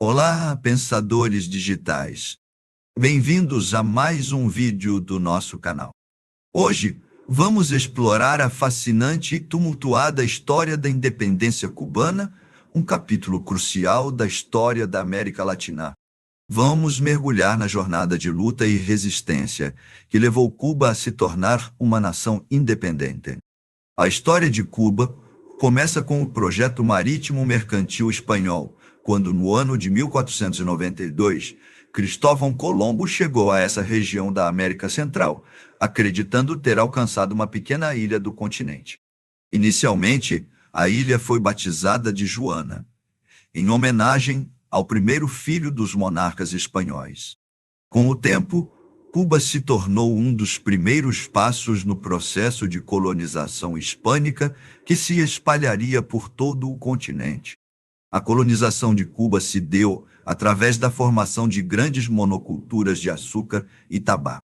Olá, pensadores digitais. Bem-vindos a mais um vídeo do nosso canal. Hoje, vamos explorar a fascinante e tumultuada história da independência cubana, um capítulo crucial da história da América Latina. Vamos mergulhar na jornada de luta e resistência que levou Cuba a se tornar uma nação independente. A história de Cuba começa com o projeto marítimo mercantil espanhol, quando no ano de 1492, Cristóvão Colombo chegou a essa região da América Central, acreditando ter alcançado uma pequena ilha do continente. Inicialmente, a ilha foi batizada de Joana, em homenagem ao primeiro filho dos monarcas espanhóis. Com o tempo, Cuba se tornou um dos primeiros passos no processo de colonização hispânica que se espalharia por todo o continente. A colonização de Cuba se deu através da formação de grandes monoculturas de açúcar e tabaco.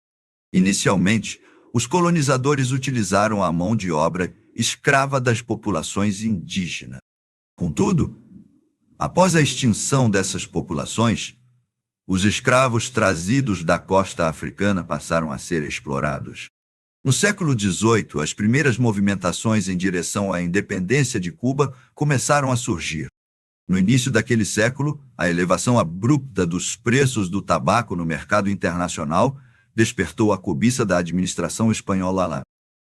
Inicialmente, os colonizadores utilizaram a mão de obra escrava das populações indígenas. Contudo, após a extinção dessas populações, os escravos trazidos da costa africana passaram a ser explorados. No século XVIII, as primeiras movimentações em direção à independência de Cuba começaram a surgir. No início daquele século, a elevação abrupta dos preços do tabaco no mercado internacional despertou a cobiça da administração espanhola lá.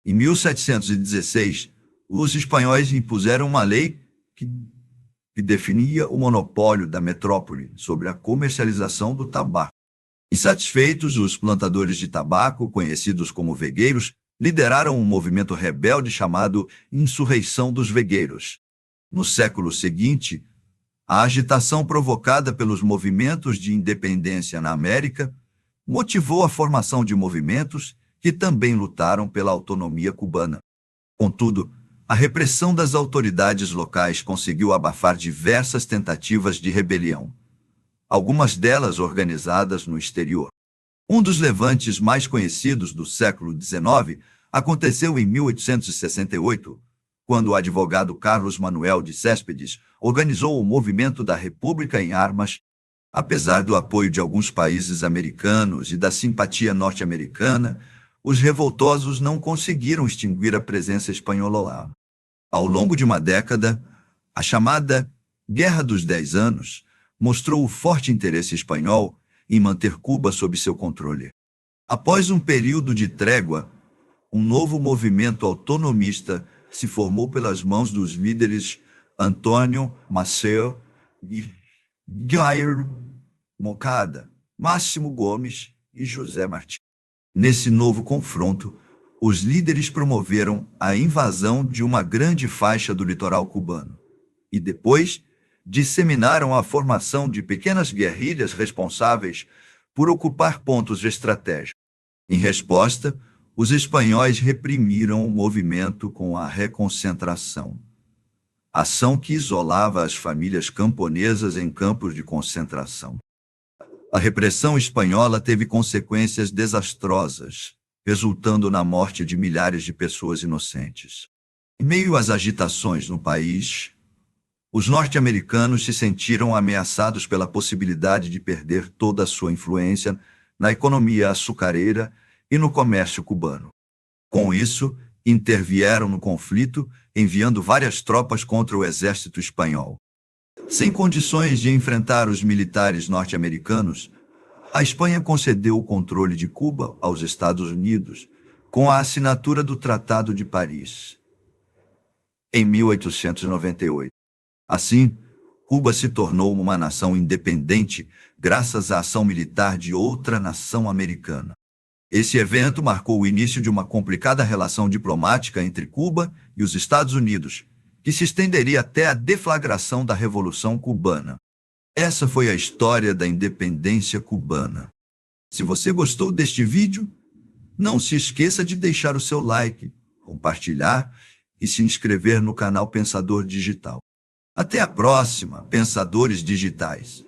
Em 1716, os espanhóis impuseram uma lei que definia o monopólio da metrópole sobre a comercialização do tabaco. Insatisfeitos, os plantadores de tabaco, conhecidos como vegueiros, lideraram um movimento rebelde chamado Insurreição dos Vegueiros. No século seguinte, a agitação provocada pelos movimentos de independência na América motivou a formação de movimentos que também lutaram pela autonomia cubana. Contudo, a repressão das autoridades locais conseguiu abafar diversas tentativas de rebelião, algumas delas organizadas no exterior. Um dos levantes mais conhecidos do século XIX aconteceu em 1868, quando o advogado Carlos Manuel de Céspedes organizou o movimento da República em Armas. Apesar do apoio de alguns países americanos e da simpatia norte-americana, os revoltosos não conseguiram extinguir a presença espanhola lá. Ao longo de uma década, a chamada Guerra dos 10 Anos mostrou o forte interesse espanhol em manter Cuba sob seu controle. Após um período de trégua, um novo movimento autonomista se formou pelas mãos dos líderes Antônio Maceo e Jair Moncada, Máximo Gomes e José Martí. Nesse novo confronto, os líderes promoveram a invasão de uma grande faixa do litoral cubano e depois disseminaram a formação de pequenas guerrilhas responsáveis por ocupar pontos estratégicos. Em resposta, os espanhóis reprimiram o movimento com a reconcentração, ação que isolava as famílias camponesas em campos de concentração. A repressão espanhola teve consequências desastrosas, resultando na morte de milhares de pessoas inocentes. Em meio às agitações no país, os norte-americanos se sentiram ameaçados pela possibilidade de perder toda a sua influência na economia açucareira e no comércio cubano. Com isso, intervieram no conflito, enviando várias tropas contra o exército espanhol. Sem condições de enfrentar os militares norte-americanos, a Espanha concedeu o controle de Cuba aos Estados Unidos com a assinatura do Tratado de Paris, em 1898. Assim, Cuba se tornou uma nação independente graças à ação militar de outra nação americana. Esse evento marcou o início de uma complicada relação diplomática entre Cuba e os Estados Unidos, que se estenderia até a deflagração da Revolução Cubana. Essa foi a história da independência cubana. Se você gostou deste vídeo, não se esqueça de deixar o seu like, compartilhar e se inscrever no canal Pensador Digital. Até a próxima, Pensadores Digitais!